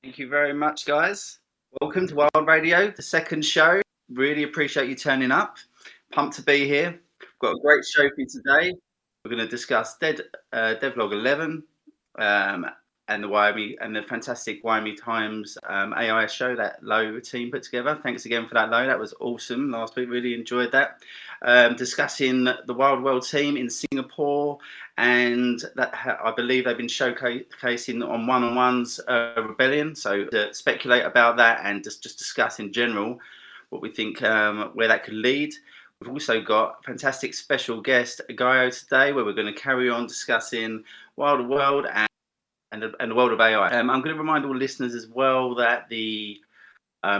Thank you very much, guys. Welcome to Wild Radio, the second show. Really appreciate you turning up. Pumped to be here. We've got a great show for you today. We're going to discuss Devlog 11 and the Wyoming and the fantastic Wyoming Times AI show that Lo team put together. Thanks again for that, Lo. That was awesome last week. Really enjoyed that. Discussing the Wilderworld team in Singapore, and that I believe they've been showcasing on one-on-ones Rebellion. So to speculate about that and just discuss in general what we think where that could lead. We've also got a fantastic special guest, Gaio, today, where we're going to carry on discussing Wilderworld and the world of AI. I'm going to remind all listeners as well that the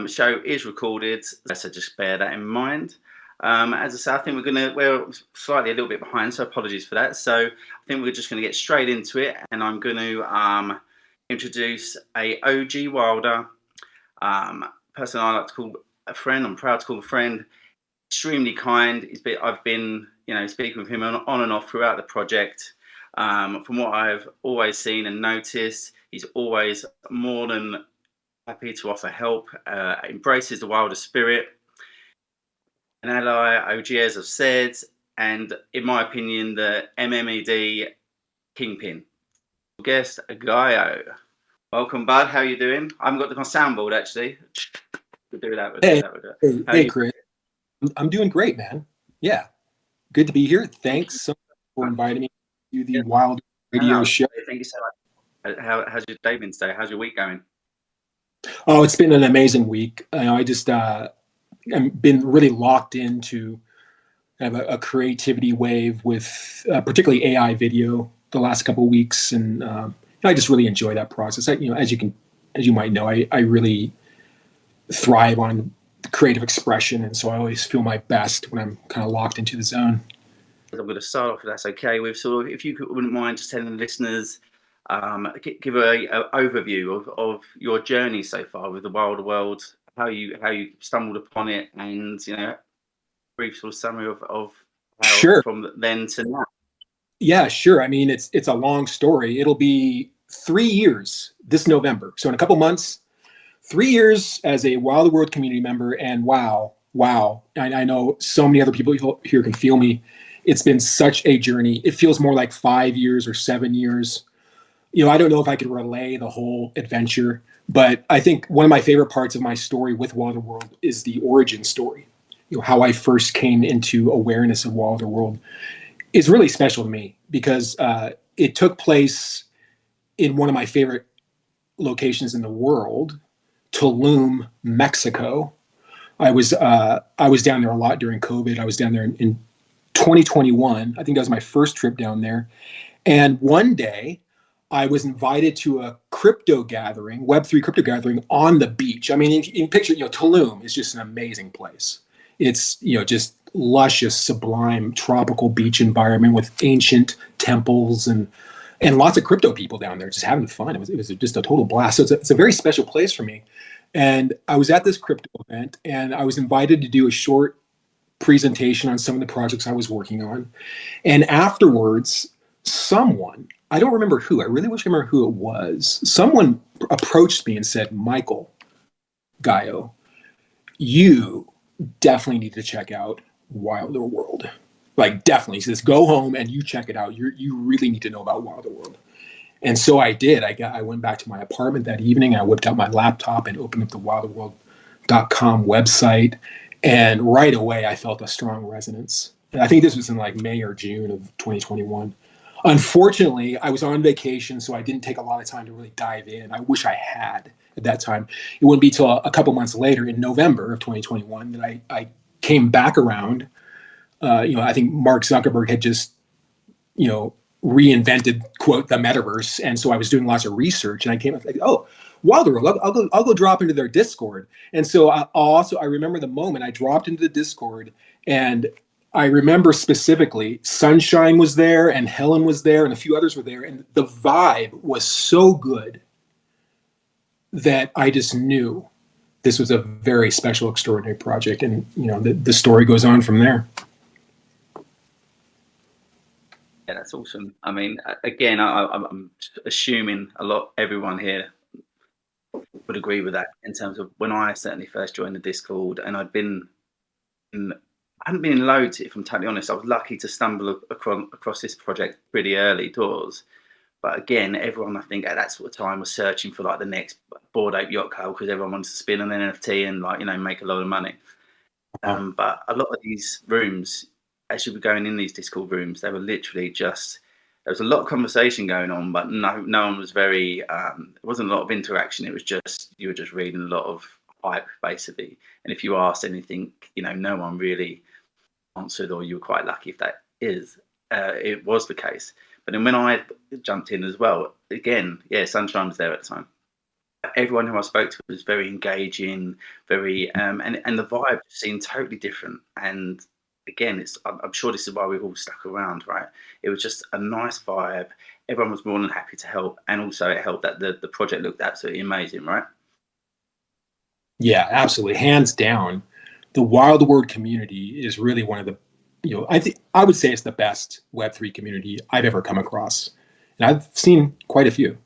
show is recorded, so just bear that in mind. As I say, I think we're slightly a little bit behind, so apologies for that. So I think we're just going to get straight into it, and I'm going to introduce a OG Wilder person I like to call a friend. I'm proud to call a friend. Extremely kind. I've been, speaking with him on and off throughout the project. From what I've always seen and noticed, he's always more than happy to offer help. Embraces the Wilder spirit. An ally, OG, as I've said, and in my opinion, the MMED kingpin. Guest, Gaio. Welcome, bud. How are you doing? I haven't got my soundboard actually. We'll do that. Hey, Chris. I'm doing great, man. Yeah, good to be here. Thanks so much for inviting me to the Wild Radio show. Thank you so much. How's your day been today? How's your week going? Oh, it's been an amazing week. I just I've been really locked into kind of a creativity wave with particularly AI video the last couple of weeks, and I just really enjoy that process. As you might know, I really thrive on creative expression, and so I always feel my best when I'm kind of locked into the zone. I'm going to start off, if that's okay, with sort of, if you wouldn't mind just telling the listeners, give an overview of your journey so far with the Wilderworld, how you stumbled upon it, and brief sort of summary of how Sure. From then to now. Yeah, sure. I mean, it's a long story. It'll be 3 years this November, so in a couple months. 3 years as a Wilderworld community member, and wow, I know so many other people here can feel me. It's been such a journey. It feels more like 5 years or 7 years. I don't know if I could relay the whole adventure, but I think one of my favorite parts of my story with Wilderworld is the origin story. How I first came into awareness of Wilderworld is really special to me because it took place in one of my favorite locations in the world, Tulum, Mexico. I was down there a lot during COVID. I was down there in 2021. I think that was my first trip down there. And one day I was invited to a crypto gathering, Web3 crypto gathering on the beach. I mean, you can picture, Tulum is just an amazing place. It's, just luscious, sublime, tropical beach environment with ancient temples and lots of crypto people down there just having fun. It was just a total blast. So it's a very special place for me. And I was at this crypto event, and I was invited to do a short presentation on some of the projects I was working on. And afterwards, someone, I don't remember who, I really wish I remember who it was, someone approached me and said, "Michael, Gaio, you definitely need to check out Wilderworld. Like, definitely. He says, go home and you check it out. You really need to know about Wilderworld." And so I did. I went back to my apartment that evening. I whipped out my laptop and opened up the wilderworld.com website. And right away, I felt a strong resonance. And I think this was in like May or June of 2021. Unfortunately, I was on vacation, so I didn't take a lot of time to really dive in. I wish I had at that time. It wouldn't be till a couple months later in November of 2021 that I came back around. I think Mark Zuckerberg had just, reinvented, quote, the metaverse. And so I was doing lots of research, and I came up like, oh, Wilderworld, I'll go drop into their Discord. And so I remember the moment I dropped into the Discord, and I remember specifically Sunshine was there and Helen was there and a few others were there. And the vibe was so good that I just knew this was a very special, extraordinary project. And, the story goes on from there. Yeah, that's awesome. I mean, again, I'm assuming everyone here would agree with that in terms of when I certainly first joined the Discord, and I hadn't been in loads, if I'm totally honest. I was lucky to stumble across this project pretty early doors. But again, everyone I think at that sort of time was searching for like the next Bored Ape Yacht Club because everyone wanted to spin an NFT and like make a lot of money. But a lot of these rooms, as you were going in these Discord rooms, they were literally just there was a lot of conversation going on, but no one was very. It wasn't a lot of interaction. It was just you were just reading a lot of hype basically, and if you asked anything, no one really answered, or you were quite lucky if that it was the case. But then when I jumped in as well, again, yeah, sunshine was there at the time. Everyone who I spoke to was very engaging, very and the vibe seemed totally different. And again, I'm sure this is why we've all stuck around, right? It was just a nice vibe. Everyone was more than happy to help, and also it helped that the project looked absolutely amazing, right? Yeah, absolutely, hands down. The Wilderworld community is really one of the, I would say it's the best Web3 community I've ever come across, and I've seen quite a few.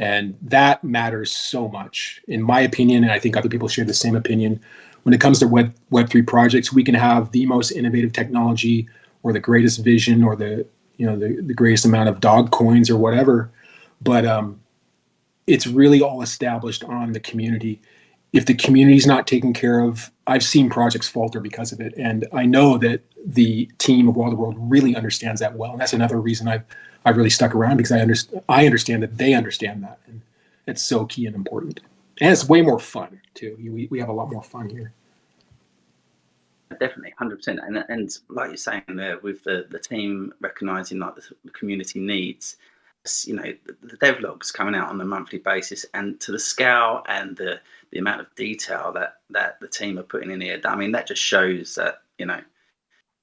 And that matters so much, in my opinion, and I think other people share the same opinion. When it comes to Web3 projects, we can have the most innovative technology or the greatest vision or the greatest amount of dog coins or whatever, but it's really all established on the community. If the community is not taken care of, I've seen projects falter because of it, and I know that the team of Wilderworld really understands that well, and that's another reason I've really stuck around, because I understand that they understand that, and it's so key and important, and it's way more fun too. We have a lot more fun here. Definitely, 100%. And like you're saying there, with the team recognizing like the community needs, the devlogs coming out on a monthly basis, and to the scale and the amount of detail that the team are putting in here. I mean, that just shows that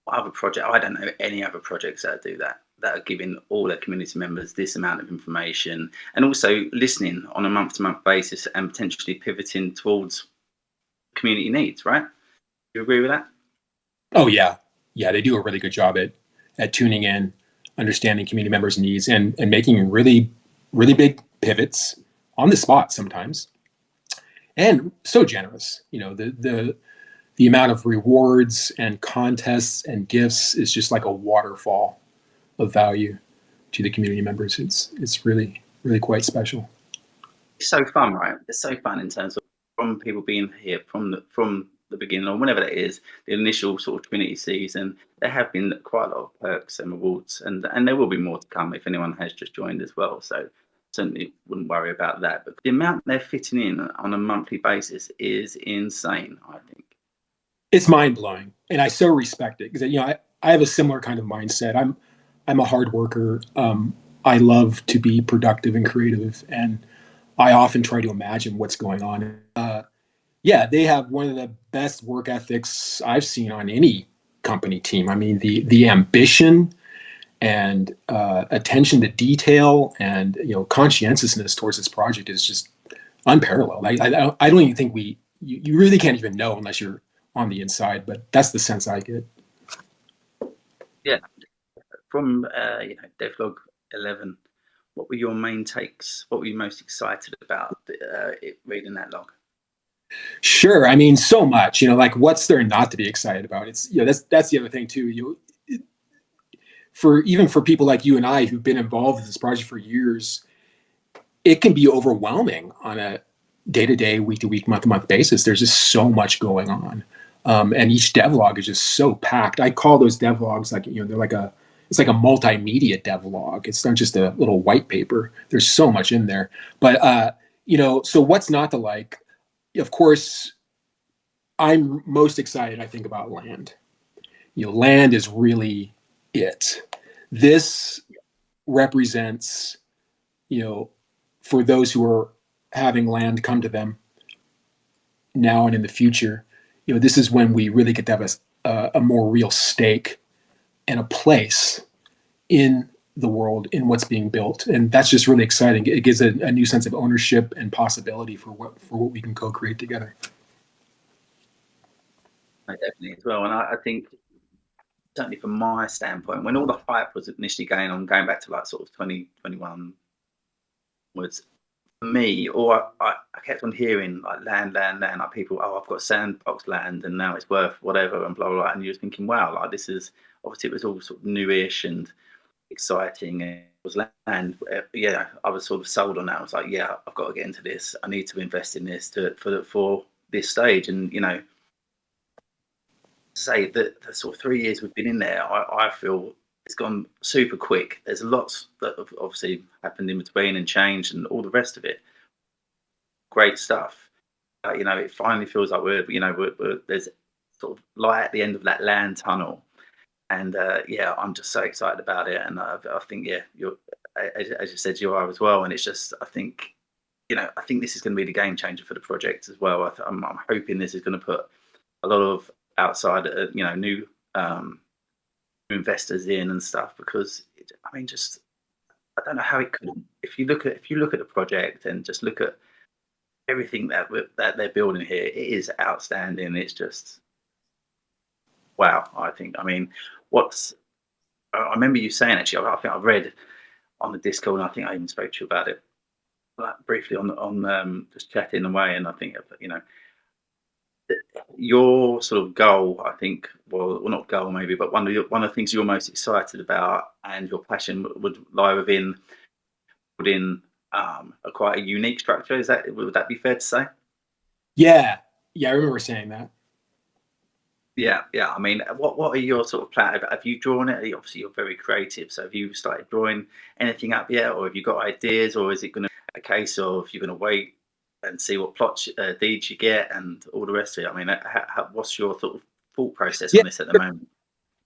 other project. I don't know any other projects that do that are giving all their community members this amount of information, and also listening on a month-to-month basis and potentially pivoting towards community needs. Right? You agree with that? Oh yeah, they do a really good job at tuning in, understanding community members' needs, and making really big pivots on the spot sometimes, and so generous. The amount of rewards and contests and gifts is just like a waterfall of value to the community members. It's really quite special. It's so fun, right? It's so fun in terms of from people being here from the beginning, or whenever that is, the initial sort of Trinity season. There have been quite a lot of perks and rewards, and there will be more to come if anyone has just joined as well. So certainly wouldn't worry about that. But the amount they're fitting in on a monthly basis is insane, I think. It's mind blowing, and I so respect it, because I have a similar kind of mindset. I'm a hard worker. I love to be productive and creative, and I often try to imagine what's going on. Yeah, they have one of the best work ethics I've seen on any company team. I mean, the ambition and attention to detail and conscientiousness towards this project is just unparalleled. I don't even think you really can't even know unless you're on the inside, but that's the sense I get. Yeah, from Devlog 11, what were your main takes? What were you most excited about reading that log? Sure. I mean, so much, like what's there not to be excited about? It's, that's the other thing too. For people like you and I who've been involved in this project for years, it can be overwhelming on a day-to-day, week-to-week, month-to-month basis. There's just so much going on. And each devlog is just so packed. I call those devlogs it's like a multimedia devlog. It's not just a little white paper. There's so much in there. But, so what's not to like? Of course, I'm most excited, I think, about land. Land is really it. This represents, for those who are having land come to them now and in the future, this is when we really get to have a more real stake and a place in the world, in what's being built, and that's just really exciting. It gives a new sense of ownership and possibility for what we can co-create together. Definitely as well, and I think certainly from my standpoint, when all the hype was initially going back to like sort of 2021, was for me, or I kept on hearing like land, like people, oh, I've got sandbox land and now it's worth whatever and blah, blah, blah. And you're thinking, wow, like this is, obviously it was all sort of newish and exciting, and it was land. Yeah, I was sort of sold on that. I was like, yeah, I've got to get into this. I need to invest in this for this stage. And say that the sort of 3 years we've been in there, I feel it's gone super quick. There's lots that have obviously happened in between and changed and all the rest of it. Great stuff. It finally feels like we're there's sort of light at the end of that land tunnel. And I'm just so excited about it. And I think, you're, as you said, you are as well. And it's just, I think this is going to be the game changer for the project as well. I'm hoping this is going to put a lot of outside, new investors in and stuff, because I don't know how it could. If you look at the project and just look at everything that they're building here, it is outstanding. It's just wow. I remember you saying, actually, I think I read on the Discord, and I think I even spoke to you about it like briefly on just chatting away, and I think your sort of goal, I think, well, not goal maybe, but one of the things you're most excited about and your passion would lie within quite a unique structure. Would that be fair to say? Yeah, I remember saying that. Yeah. I mean, what are your sort of plans? Have you drawn it? Obviously, you're very creative. So have you started drawing anything up yet, or have you got ideas, or is it going to be a case of you're going to wait and see what plots, deeds you get, and all the rest of it? I mean, what's your sort of thought process on this at the moment?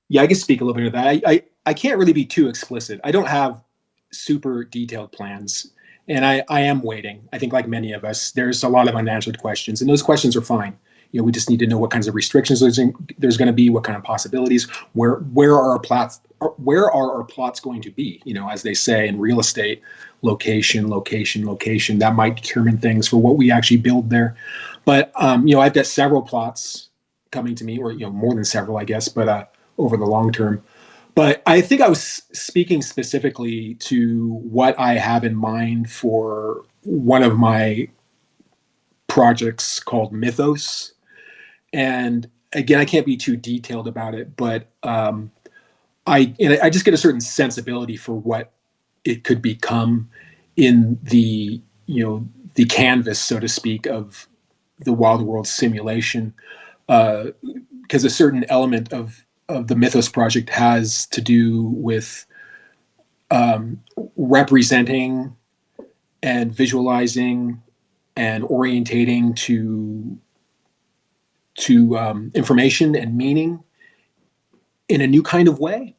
Yeah, I can speak a little bit of that. I can't really be too explicit. I don't have super detailed plans, and I am waiting. I think, like many of us, there's a lot of unanswered questions, and those questions are fine. We just need to know what kinds of restrictions there's going to be, what kind of possibilities, where are our plots going to be? As they say in real estate, location. That might determine things for what we actually build there. But I've got several plots coming to me, or more than several, I guess, but over the long term. But I think I was speaking specifically to what I have in mind for one of my projects called Mythos. And again, I can't be too detailed about it, but I just get a certain sensibility for what it could become in the canvas, so to speak, of the Wilderworld simulation, because a certain element of the Mythos project has to do with representing and visualizing and orientating to information and meaning in a new kind of way.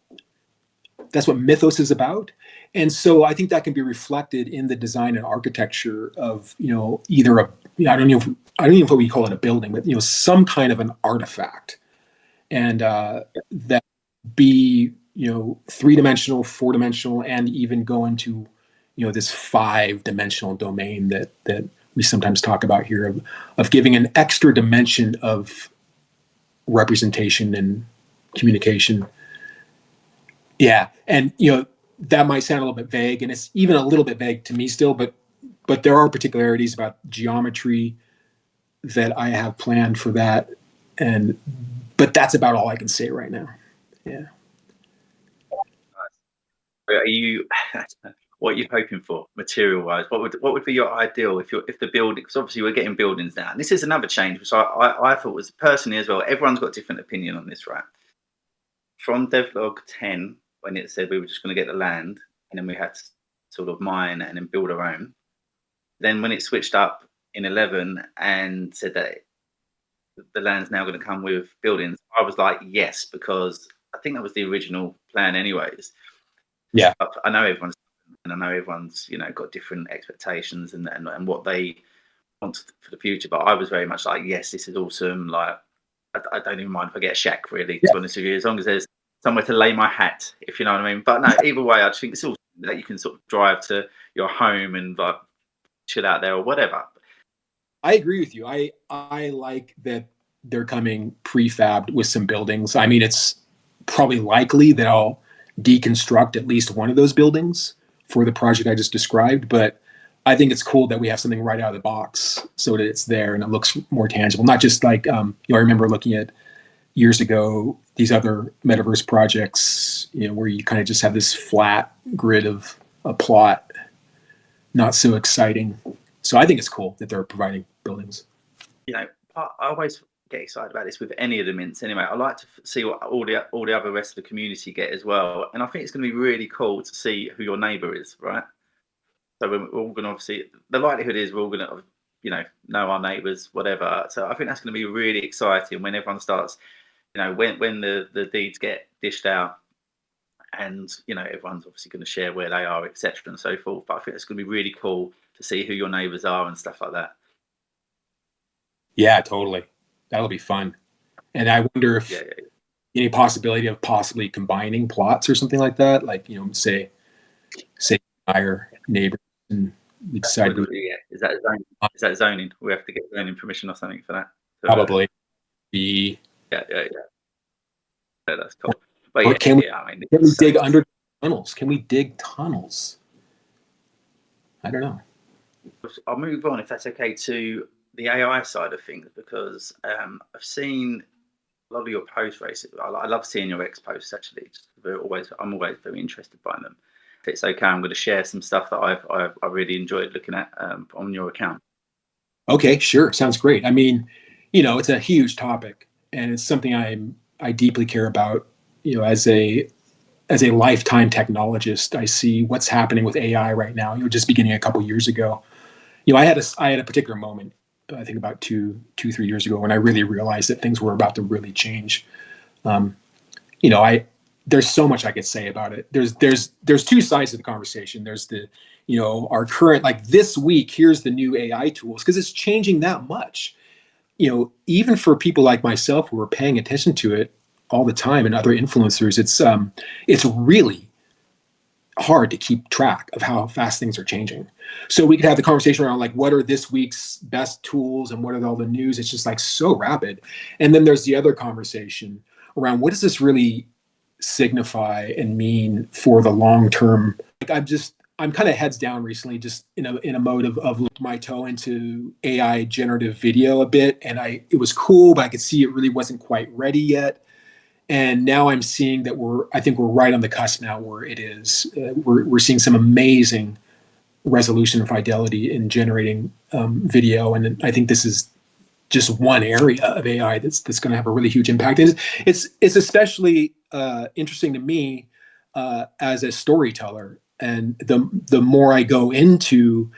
That's what Mythos is about. And so I think that can be reflected in the design and architecture of, either I don't know if we call it a building, but, some kind of an artifact. And that be, 3-dimensional, 4-dimensional, and even go into, this 5-dimensional domain that we sometimes talk about here, of giving an extra dimension of representation and communication. Yeah. And, that might sound a little bit vague, and it's even a little bit vague to me still, but there are particularities about geometry that I have planned for that. But that's about all I can say right now. Yeah. What are you hoping for material-wise? What would be your ideal if the building? Because obviously we're getting buildings now. And this is another change, which I thought was personally as well. Everyone's got a different opinion on this, right? From devlog 10, when it said we were just going to get the land and then we had to sort of mine and then build our own. Then when it switched up in 11 and said that the land's now going to come with buildings, I was like, yes, because I think that was the original plan anyways. Yeah. But I know everyone's got different expectations and what they want for the future. But I was very much like, yes, this is awesome. Like, I don't even mind if I get a shack, really, to be honest with you, as long as there's somewhere to lay my hat, if you know what I mean. But no, either way, I just think it's awesome that you can sort of drive to your home and like chill out there or whatever. I agree with you. I like that they're coming prefabbed with some buildings. I mean, it's probably likely that I'll deconstruct at least one of those buildings for the project I just described, but I think it's cool that we have something right out of the box so that it's there and it looks more tangible. Not just like, I remember looking at years ago, these other metaverse projects, where you kind of just have this flat grid of a plot, not so exciting. So I think it's cool that they're providing buildings. I always get excited about this with any of the mints anyway. I like to see what all the other rest of the community get as well. And I think it's going to be really cool to see who your neighbour is, right? So we're all going to obviously, the likelihood is we're all going to, know our neighbours, whatever. So I think that's going to be really exciting when everyone starts, when the deeds get dished out, and everyone's obviously going to share where they are, etc. and so forth. But I think it's going to be really cool to see who your neighbours are and stuff like that. Yeah, totally. That'll be fun. And I wonder if any possibility of possibly combining plots or something like that, like say our neighbors, and we decide to. Yeah, is that zoning? We have to get zoning permission or something for that. So, probably. Yeah, that's cool. But can we dig under tunnels? Can we dig tunnels? I don't know. I'll move on, if that's okay, to the AI side of things, because I've seen a lot of your posts, Race. I love seeing your X posts, actually. I'm always very interested by them. If it's okay, I'm going to share some stuff that I really enjoyed looking at on your account. Okay, sure. Sounds great. I mean, it's a huge topic, and it's something I deeply care about. As a lifetime technologist, I see what's happening with AI right now. Just beginning a couple years ago, I had a particular moment, I think about 3 years ago, when I really realized that things were about to really change. There's so much I could say about it. There's two sides of the conversation. There's the, our current, like this week, here's the new AI tools, because it's changing that much. Even for people like myself who are paying attention to it all the time, and other influencers, it's really hard to keep track of how fast things are changing. So we could have the conversation around like, what are this week's best tools and what are all the news? It's just like so rapid. And then there's the other conversation around, what does this really signify and mean for the long term? Like I'm kind of heads down recently, just in a mode of my toe into AI generative video a bit. And it was cool, but I could see it really wasn't quite ready yet. And now I'm seeing that I think we're right on the cusp now where it is. We're seeing some amazing resolution and fidelity in generating video. And I think this is just one area of AI that's going to have a really huge impact. It's especially interesting to me as a storyteller. And the more I go into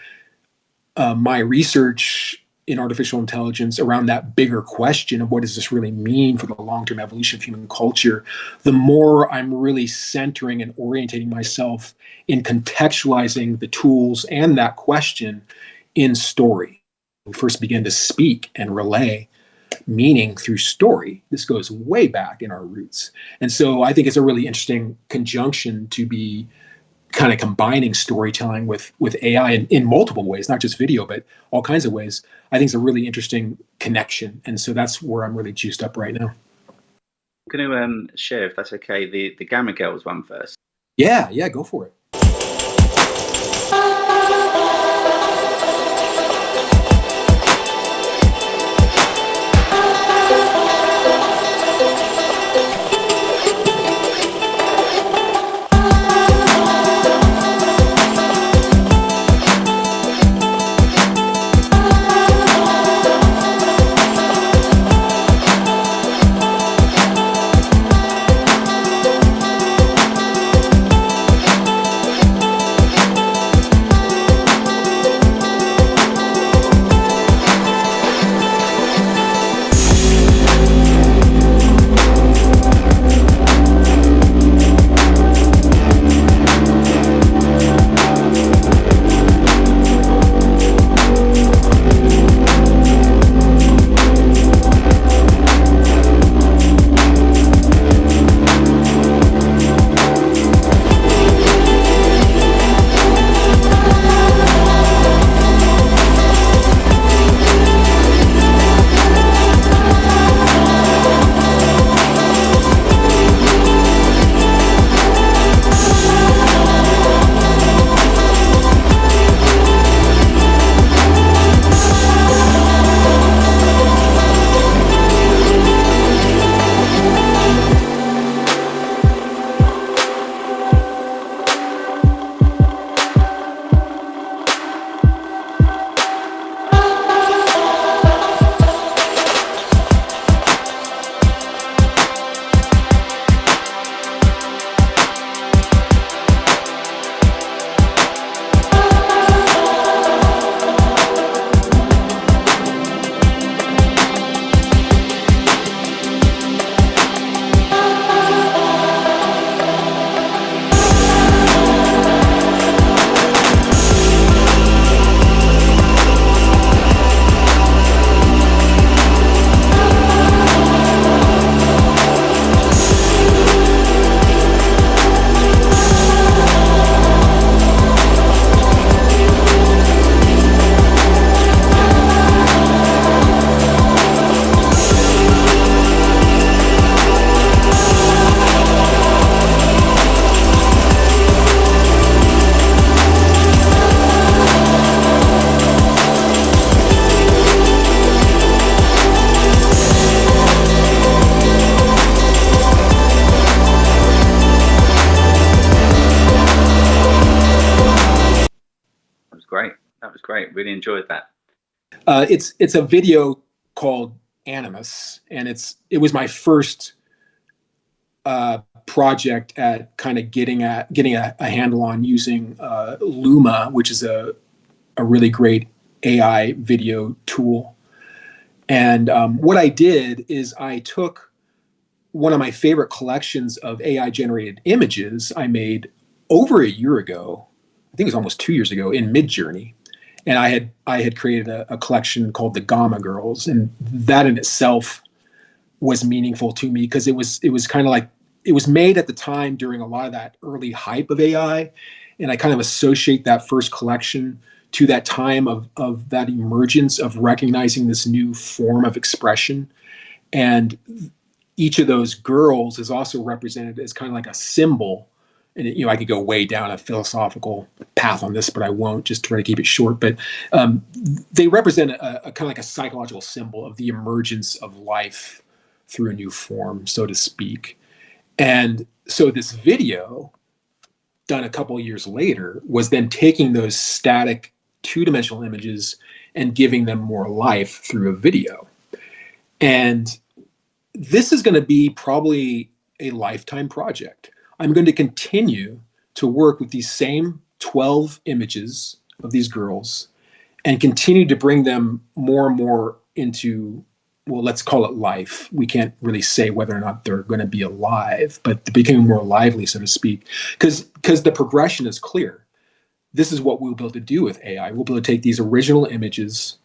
my research in artificial intelligence around that bigger question of what does this really mean for the long-term evolution of human culture, the more I'm really centering and orientating myself in contextualizing the tools and that question in story. We first begin to speak and relay meaning through story. This goes way back in our roots. And so I think it's a really interesting conjunction to be kind of combining storytelling with AI in multiple ways, not just video, but all kinds of ways. I think it's a really interesting connection. And so that's where I'm really juiced up right now. I'm going to share, if that's okay, the Gamma Girls one first. Yeah, go for it. really enjoyed that. It's a video called Animus, and it was my first project at kind of getting a handle on using Luma, which is a really great AI video tool. And what I did is I took one of my favorite collections of AI generated images I made over a year ago. I think it was almost 2 years ago in Midjourney. And I had created a collection called the Gamma Girls, and that in itself was meaningful to me because it was kind of like, it was made at the time during a lot of that early hype of AI, and I kind of associate that first collection to that time of that emergence of recognizing this new form of expression. And each of those girls is also represented as kind of like a symbol. And I could go way down a philosophical path on this, but I won't, just try to keep it short. But they represent a kind of like a psychological symbol of the emergence of life through a new form, so to speak. And so this video, done a couple of years later, was then taking those static two-dimensional images and giving them more life through a video. And this is going to be probably a lifetime project. I'm going to continue to work with these same 12 images of these girls and continue to bring them more and more into, well, let's call it life. We can't really say whether or not they're going to be alive, but they're becoming more lively, so to speak, because the progression is clear. This is what we'll be able to do with AI. We'll be able to take these original images,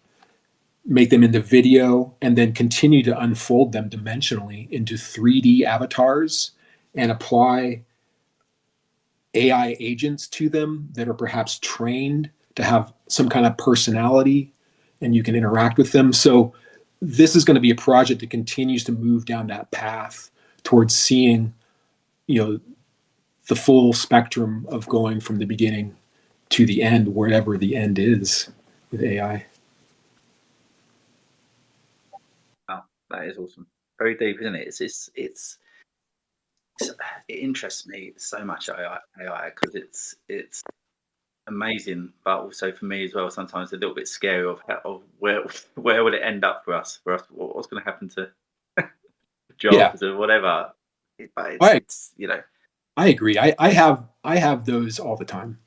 make them into video, and then continue to unfold them dimensionally into 3D avatars and apply AI agents to them that are perhaps trained to have some kind of personality, and you can interact with them. So this is going to be a project that continues to move down that path towards seeing, the full spectrum of going from the beginning to the end, wherever the end is with AI. Wow, that is awesome. Very deep, isn't it? It interests me so much, AI, because it's amazing, but also for me as well, sometimes a little bit scary of where will it end up for us? What's going to happen to jobs or whatever? But it's I agree. I have those all the time.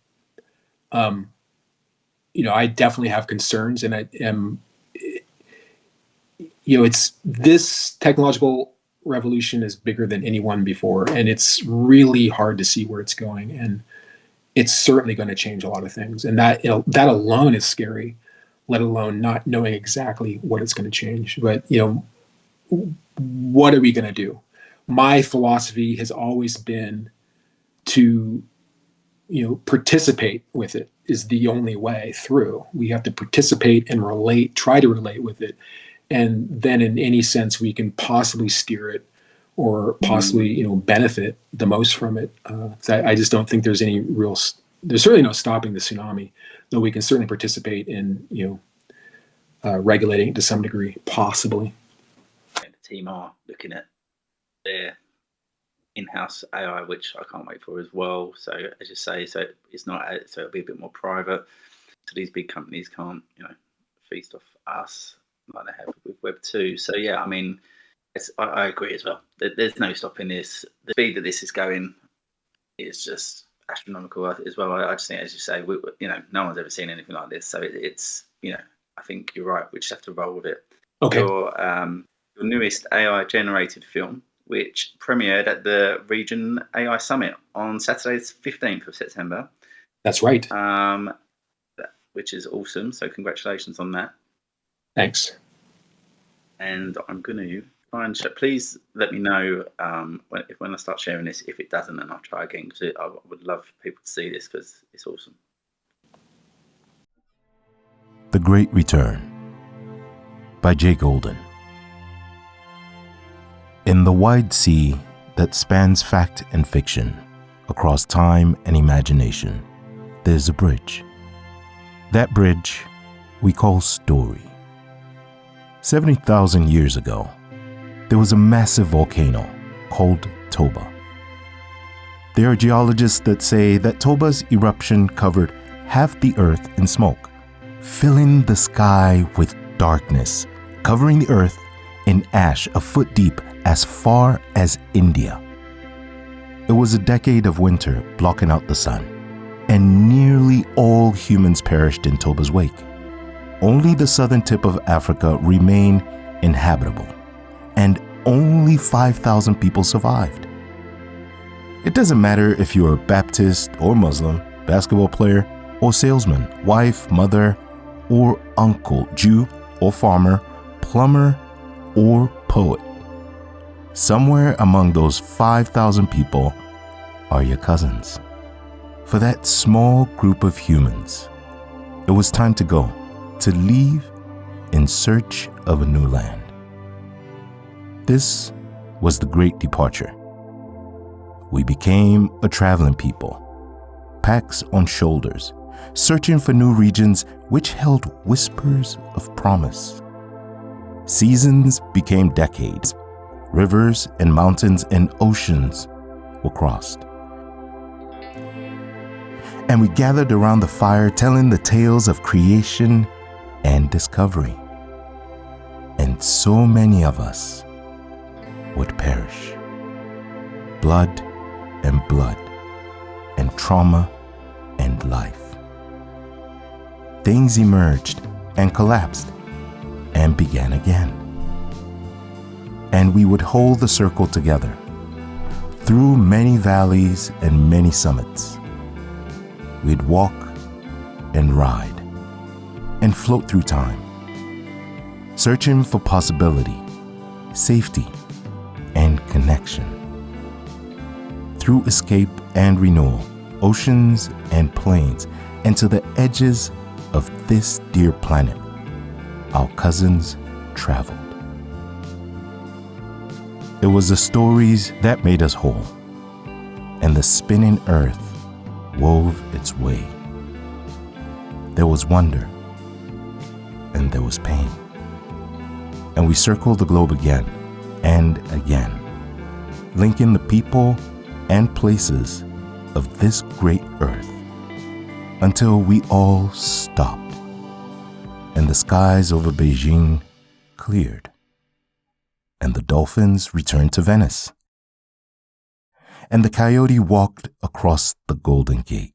I definitely have concerns, and I am. It's this technological revolution is bigger than any one before, and it's really hard to see where it's going, and it's certainly going to change a lot of things, and that alone is scary, let alone not knowing exactly what it's going to change. But what are we going to do? My philosophy has always been to participate with it is the only way through. We have to participate and try to relate with it. And then in any sense we can possibly steer it or possibly, benefit the most from it. I just don't think there's there's certainly no stopping the tsunami, though we can certainly participate in, regulating it to some degree, possibly. The team are looking at their in-house AI, which I can't wait for as well. So as you say, so it'll be a bit more private. So these big companies can't, feast off us like they have with Web 2. So yeah, I mean, I agree as well. There's no stopping this. The speed that this is going is just astronomical as well. I just think, as you say, no one's ever seen anything like this. So it's I think you're right. We just have to roll with it. Okay. Your newest AI generated film, which premiered at the Region AI Summit on Saturday, 15th of September. That's right. Which is awesome. So congratulations on that. Thanks. And I'm going to try and please let me know when I start sharing this, if it doesn't, and I'll try again, because I would love people to see this because it's awesome. The Great Return by Jay Golden. In the wide sea that spans fact and fiction, across time and imagination, there's a bridge. That bridge we call story. 70,000 years ago, there was a massive volcano called Toba. There are geologists that say that Toba's eruption covered half the earth in smoke, filling the sky with darkness, covering the earth in ash a foot deep as far as India. It was a decade of winter blocking out the sun, and nearly all humans perished in Toba's wake. Only the southern tip of Africa remained inhabitable, and only 5,000 people survived. It doesn't matter if you're a Baptist or Muslim, basketball player or salesman, wife, mother or uncle, Jew or farmer, plumber or poet. Somewhere among those 5,000 people are your cousins. For that small group of humans, it was time to go, to leave in search of a new land. This was the Great Departure. We became a traveling people, packs on shoulders, searching for new regions which held whispers of promise. Seasons became decades. Rivers and mountains and oceans were crossed. And we gathered around the fire telling the tales of creation and discovery. And so many of us would perish. Blood and blood, and trauma and life. Things emerged and collapsed and began again. And we would hold the circle together through many valleys and many summits. We'd walk and ride and float through time, searching for possibility, safety, and connection. Through escape and renewal, oceans and plains, and to the edges of this dear planet, our cousins traveled. It was the stories that made us whole, and the spinning earth wove its way. There was wonder, and there was pain. And we circled the globe again and again, linking the people and places of this great earth until we all stopped and the skies over Beijing cleared and the dolphins returned to Venice and the coyote walked across the Golden Gate.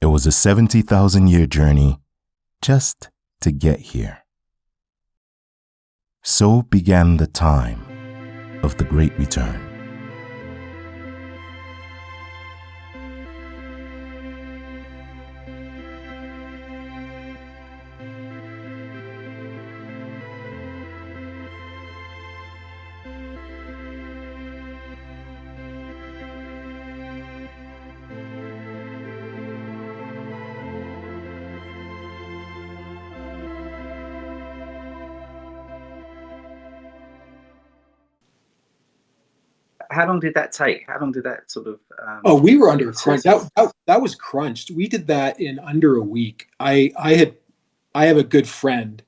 It was a 70,000-year journey just to get here. So began the time of the Great Return. How long did that take? How long did that sort of? We were under crunch. That was crunched. We did that in under a week. I have a good friend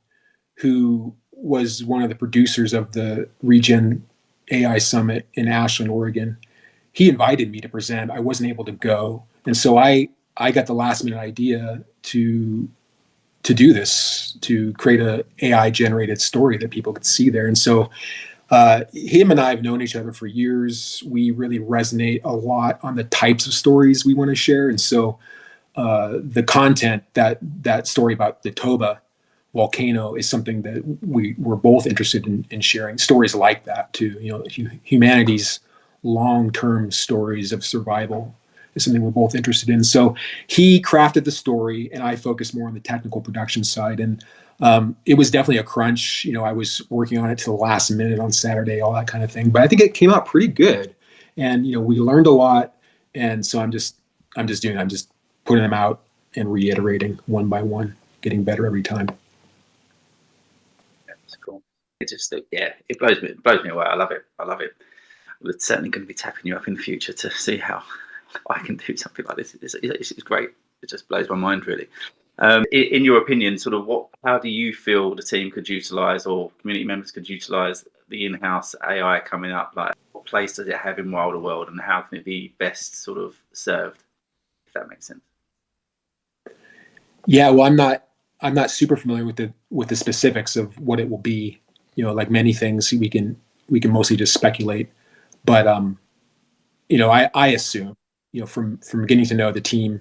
who was one of the producers of the Regen AI Summit in Ashland, Oregon. He invited me to present. I wasn't able to go, and so I got the last minute idea to do this, to create a AI generated story that people could see there, and so. Him and I have known each other for years. We really resonate a lot on the types of stories we want to share. And so the content, that story about the Toba volcano is something that we're both interested in sharing. Stories like that too. Humanity's long-term stories of survival is something we're both interested in. So he crafted the story and I focused more on the technical production side. And it was definitely a crunch. I was working on it to the last minute on Saturday, all that kind of thing. But I think it came out pretty good, and we learned a lot. And so I'm just putting them out and reiterating one by one, getting better every time. That's cool. It just it blows me away. I love it. We're certainly going to be tapping you up in the future to see how I can do something like this. It's great. It just blows my mind, really. In your opinion, sort of how do you feel the team could utilize or community members could utilize the in-house AI coming up? Like, what place does it have in Wilderworld, and how can it be best sort of served, if that makes sense? Yeah, well, I'm not super familiar with the specifics of what it will be. Like many things, we can mostly just speculate. But I assume, from getting to know the team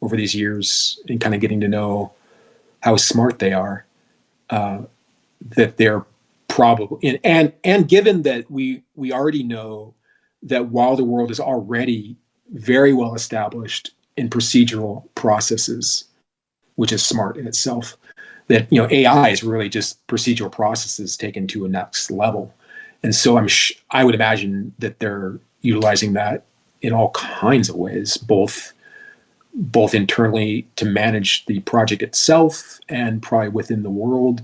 over these years and kind of getting to know how smart they are, that they're probably and given that we already know that Wilderworld is already very well established in procedural processes, which is smart in itself. That AI is really just procedural processes taken to a next level, and so I would imagine that they're utilizing that in all kinds of ways, both internally to manage the project itself and probably within the world.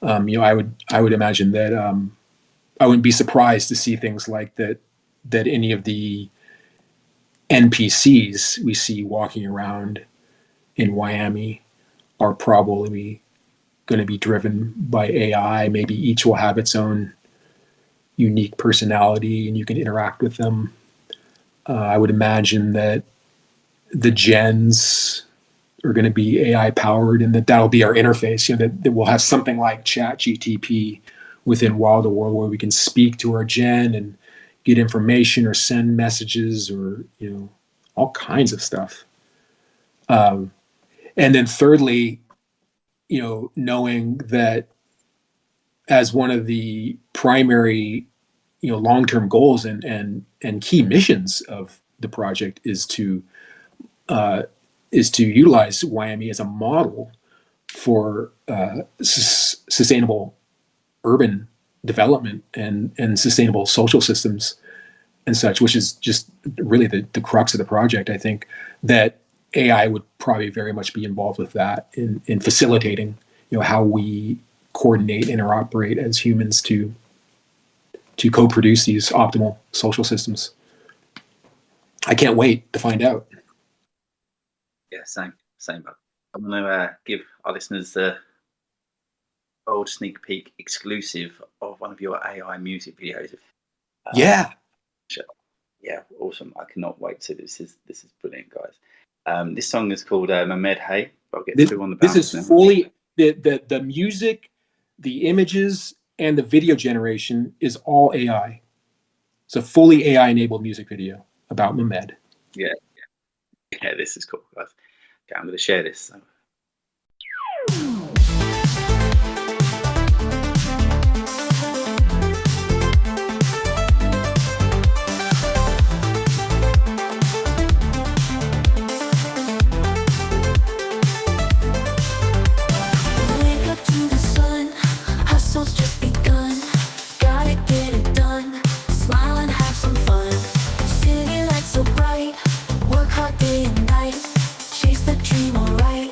I would imagine that I wouldn't be surprised to see things like that any of the NPCs we see walking around in Miami are probably going to be driven by AI. Maybe each will have its own unique personality and you can interact with them. I would imagine that the gens are going to be AI powered and that'll be our interface, that we'll have something like ChatGTP within Wilderworld where we can speak to our gen and get information or send messages or, all kinds of stuff. And then thirdly, knowing that as one of the primary, long-term goals and key missions of the project is to utilize Miami as a model for sustainable urban development and sustainable social systems and such, which is just really the crux of the project. I think that AI would probably very much be involved with that in facilitating, how we coordinate, interoperate as humans to co-produce these optimal social systems. I can't wait to find out. Yeah, same. But I'm going to give our listeners the old sneak peek exclusive of one of your AI music videos. Yeah, awesome. I cannot wait to. This is brilliant, guys. This song is called MMED. Hey, I'll get through on the this balance is now. fully the music, the images, and the video generation is all AI. It's a fully AI enabled music video about MMED. Yeah, this is cool, guys. Okay, I'm going to share this. Work hard day and night, chase the dream alright.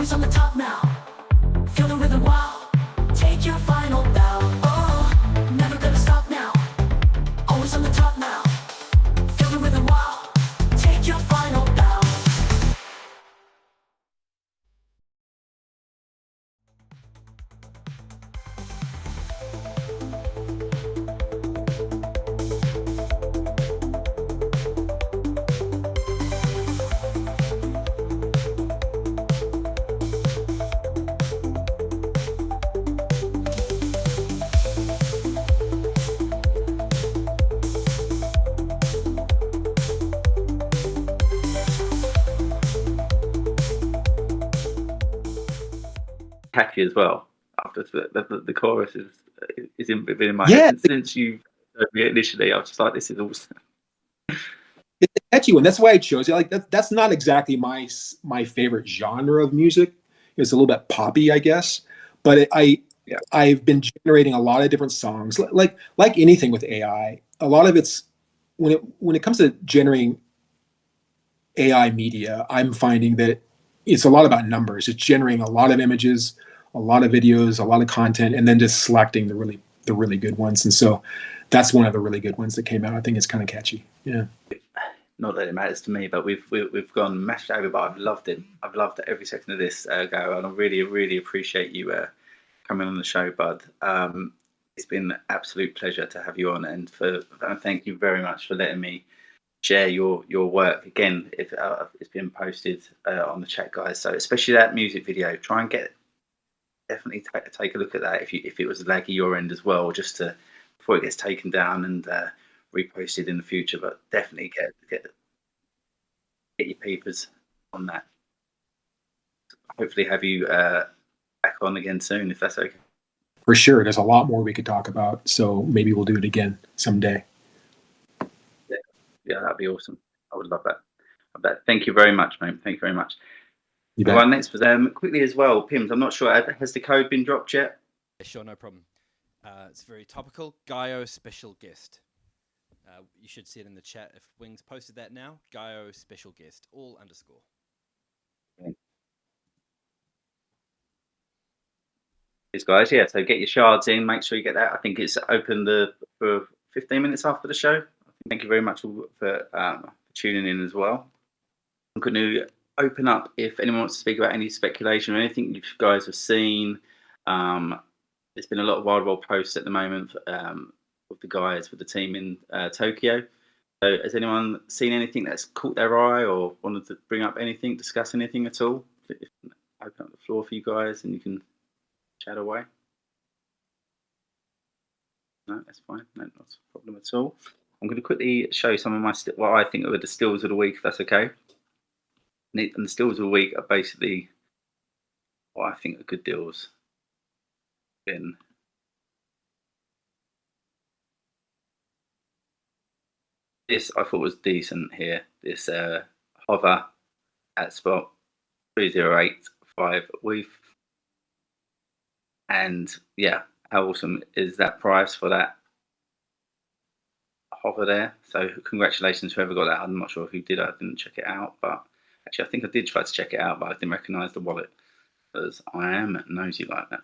Always on the top now. Feel the rhythm, wow. Take your final bow. Oh, never gonna stop now. Always on the top now. Feel the rhythm, wow. Take your final bow. Catchy as well. After the chorus is been in my Yeah, head since you showed me it initially. I was just like, this is awesome. it's a catchy one. That's why I chose it. Like that's not exactly my favorite genre of music. It's a little bit poppy, I guess. But Yeah. I've been generating a lot of different songs. Like anything with AI, a lot of it's when it comes to generating AI media, I'm finding that it's a lot about numbers. It's generating a lot of images, a lot of videos, a lot of content, and then just selecting the really good ones. And so that's one of the really good ones that came out. I think it's kind of catchy. Yeah. Not that it matters to me, but we've gone mashed over. But I've loved it. I've loved every second of this, Gaio, and I really appreciate you coming on the show, bud. It's been an absolute pleasure to have you on, and thank you very much for letting me share your work again. If it's been posted on the chat, guys, so especially that music video, try and definitely take a look at that if it was laggy your end as well, just to before it gets taken down and reposted in the future. But definitely get your peepers on that. Hopefully have you back on again soon, if that's okay. For sure. There's a lot more we could talk about. So maybe we'll do it again someday. Yeah, that'd be awesome. I would love that. I bet. Thank you very much, mate. Thank you very much. You bet. Well, next was quickly as well, Pims. I'm not sure, has the code been dropped yet? Yeah, sure, no problem. It's very topical. Gaio special guest. You should see it in the chat. If Wings posted that now, Gaio special guest, all underscore. Yes, guys. Yeah, so get your shards in. Make sure you get that. I think it's open for 15 minutes after the show. Thank you very much for tuning in as well. I'm going to open up if anyone wants to speak about any speculation or anything you guys have seen. There's been a lot of Wilderworld posts at the moment with the guys, with the team in Tokyo. So has anyone seen anything that's caught their eye or wanted to bring up anything, discuss anything at all? Open up the floor for you guys and you can chat away. No, that's fine. No, not a problem at all. I'm going to quickly show some of my what I think are the stills of the week, if that's okay. And the stills of the week are basically what I think are good deals. This I thought was decent here. This hover at spot 3085 we've, and yeah, how awesome is that price for that hover there? So congratulations whoever got that. I'm not sure who did. I didn't check it out, but actually I think I did try to check it out, but I didn't recognize the wallet because I am nosy like that.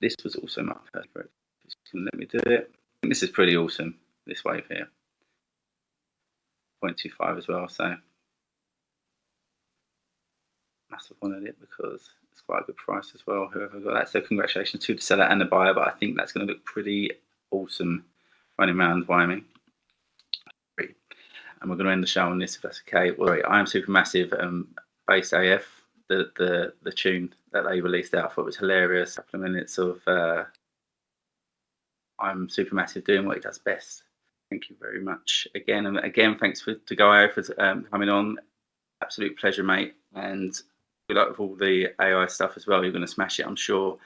This was also my favorite. Let me do it. I think this is pretty awesome, this wave here. 0.25 as well, so massive wanted it because it's quite a good price as well, whoever got that. So congratulations to the seller and the buyer, but I think that's going to look pretty awesome running around Wyoming. And we're going to end the show on this, if that's okay. Well, I Am Supermassive, Bass AF, the tune that they released out. I thought it was hilarious. A couple of minutes of I'm Supermassive doing what he does best. Thank you very much again, and again thanks to Gaio for coming on. Absolute pleasure, mate, and good luck with all the AI stuff as well. You're going to smash it, I'm sure.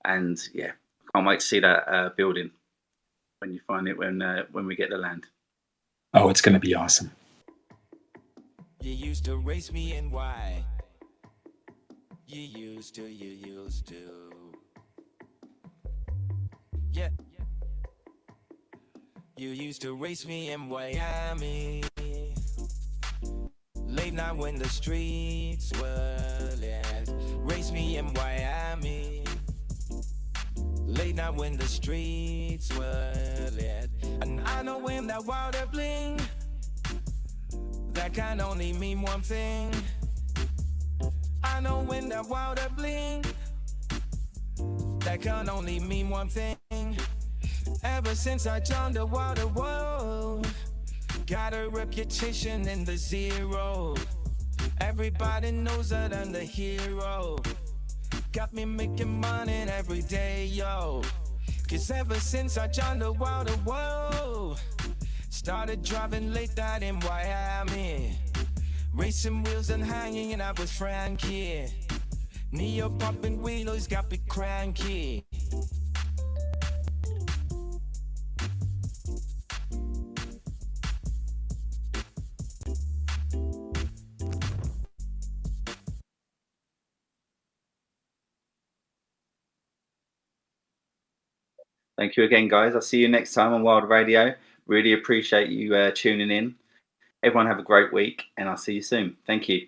And yeah, can't wait to see that building when you find it when we get the land. Oh, it's going to be awesome. You used to race me and why? You used to. Yeah. You used to race me in Miami. Late night when the streets were lit. Race me in Miami. Late night when the streets were lit. And I know him, that Wilder Bling. That can only mean one thing. I know when that Wilder Bling. That can only mean one thing. Ever since I joined the Wilder World, got a reputation in the zero. Everybody knows that I'm the hero. Got me making money every day, yo. Cause ever since I joined the Wilder World, started driving late night in Miami, racing wheels and hanging and I was Frankie. Neo popping wheels got me cranky. Thank you again, guys. I'll see you next time on Wild Radio. Really appreciate you tuning in. Everyone have a great week, and I'll see you soon. Thank you.